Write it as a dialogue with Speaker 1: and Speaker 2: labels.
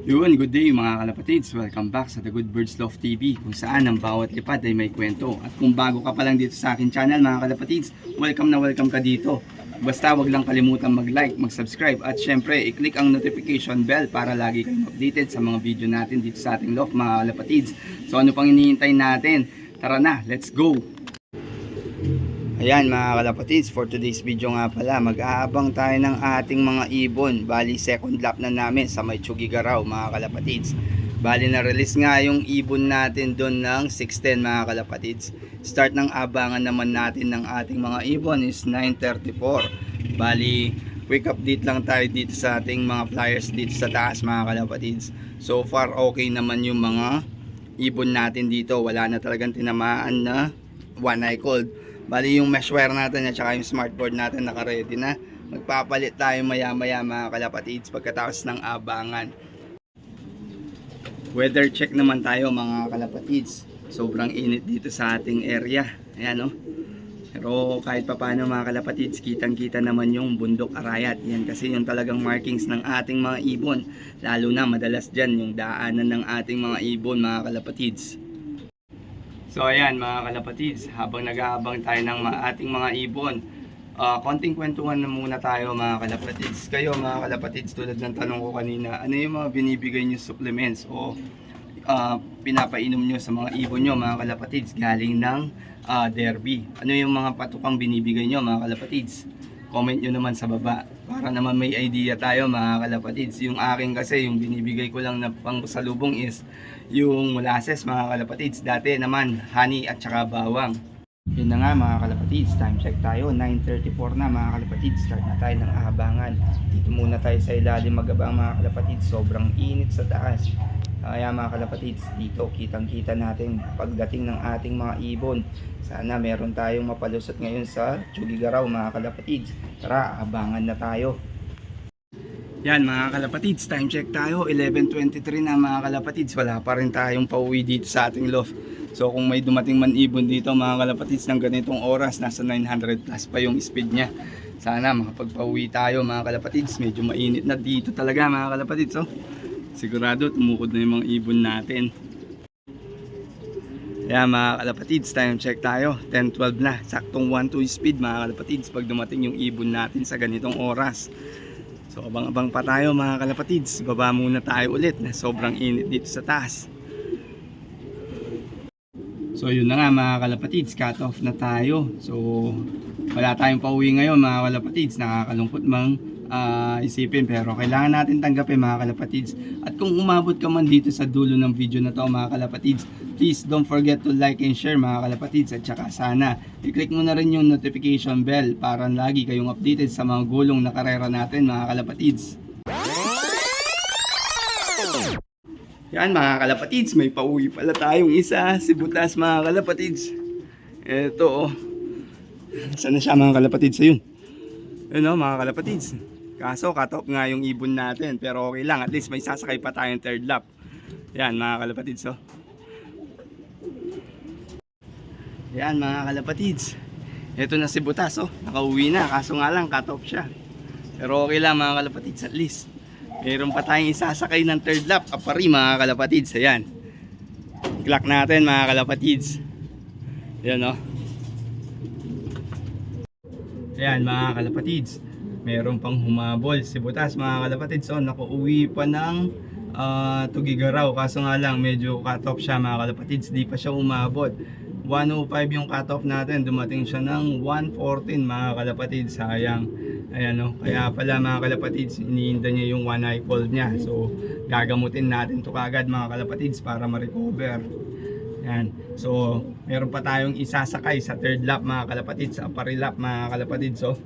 Speaker 1: Yun, good day mga kalapatids. Welcome back sa The Good Birds Love TV, kung saan ang bawat lipad ay may kwento. At kung bago ka pa lang dito sa akin channel mga kalapatids, welcome na welcome ka dito. Basta wag lang kalimutan mag-like, mag-subscribe at syempre i-click ang notification bell para lagi kayong updated sa mga video natin dito sa ating love mga kalapatids. So ano pang hinihintay natin? Tara na, let's go! Ayan mga kalapatids, for today's video nga pala, mag-aabang tayo ng ating mga ibon. Bali second lap na namin sa may Tugigaraw mga kalapatids. Bali na release nga yung ibon natin doon ng 6:10 mga kalapatids. Start ng abangan naman natin ng ating mga ibon is 9:34. Bali quick update lang tayo dito sa ating mga flyers dito sa taas mga kalapatids. So far okay naman yung mga ibon natin dito. Wala na talagang tinamaan na one eye cold. Bali yung meshware natin at saka yung smartboard natin naka-ready na. Magpapalit tayo maya maya mga kalapatids pagkatapos ng abangan. Weather check naman tayo mga kalapatids. Sobrang init dito sa ating area. Ayan o. Pero kahit papaano mga kalapatids, kitang kita naman yung bundok Arayat. Yan kasi yung talagang markings ng ating mga ibon. Lalo na madalas dyan yung daanan ng ating mga ibon mga kalapatids. So ayan mga kalapatids, habang nag-aabang tayo ng ating mga ibon, konting kwentuhan na muna tayo mga kalapatids. Kayo mga kalapatids, tulad ng tanong ko kanina, ano yung mga binibigay nyo supplements o pinapainom nyo sa mga ibon nyo mga kalapatids galing ng derby? Ano yung mga patukang binibigay nyo mga kalapatids? Comment nyo naman sa baba para naman may idea tayo mga kalapatids. Yung akin kasi, yung binibigay ko lang na pangsalubong is yung molasses mga kalapatids. Dati naman honey at saka bawang. Yun na nga mga kalapatids, time check tayo, 9:34 na mga kalapatids. Start na tayo ng abangan. Dito muna tayo sa ilalim magabang mga kalapatids. Sobrang init sa taas. Kaya mga kalapatids, dito kitang kita natin pagdating ng ating mga ibon. Sana meron tayong mapalusot ngayon sa Tugigaraw mga kalapatids. Tara, abangan na tayo. Yan mga kalapatids, time check tayo, 11:23 na mga kalapatids. Wala pa rin tayong pauwi dito sa ating loft. So kung may dumating man ibon dito mga kalapatids ng ganitong oras, nasa 900 plus pa yung speed niya. Sana makapagpauwi tayo mga kalapatids. Medyo mainit na dito talaga mga kalapatids. So sigurado tumukod na yung mga ibon natin. Yan mga kalapatids, time check tayo, 10:12 na. Saktong 1-2 speed mga kalapatids pag dumating yung ibon natin sa ganitong oras. So abang-abang pa tayo mga kalapatids. Baba muna tayo ulit na sobrang init dito sa taas. So yun na nga mga kalapatids, cut off na tayo. So wala tayong pauwi ngayon mga kalapatids. Nakakalungkot mang isipin, pero kailangan natin tanggapin mga kalapatids. At kung umabot ka man dito sa dulo ng video na to mga kalapatids, please don't forget to like and share mga kalapatids. At saka sana i-click mo na rin yung notification bell para lagi kayong updated sa mga gulong na karera natin mga kalapatids. Yan mga kalapatids, may pauwi pala tayong isa, si Butas mga kalapatids. Eto oh. Saan na siya mga kalapatids? Ayun. Ayun oh mga kalapatids. Kaso cut off nga yung ibon natin, pero okay lang, at least may sasakay pa tayong third lap. Yan mga kalapatids oh. Yan mga kalapatids. Ito na si Butas oh. Nakauwi na, kaso nga lang cut off siya. Pero okay lang mga kalapatids, at least meron pa tayong isasakay ng third lap. Apari mga kalapatids. Ayan. Clock natin mga kalapatids. Ayan oh. Ayan mga kalapatids, meron pang humabol si Butas mga kalapatids. So nakuuwi pa ng Tugigaraw, kaso nga lang medyo cut off siya mga kalapatids. Di pa siya umabot. 105 yung cut off natin, dumating siya ng 114 mga kalapatids. Sayang. Ayan o, kaya pala mga kalapatids, iniinda niya yung one eye cold niya. So gagamutin natin to kagad mga kalapatids para ma-recover. Yan. So meron pa tayong isasakay sa third lap mga kalapatids, sa pari lap mga kalapatids. So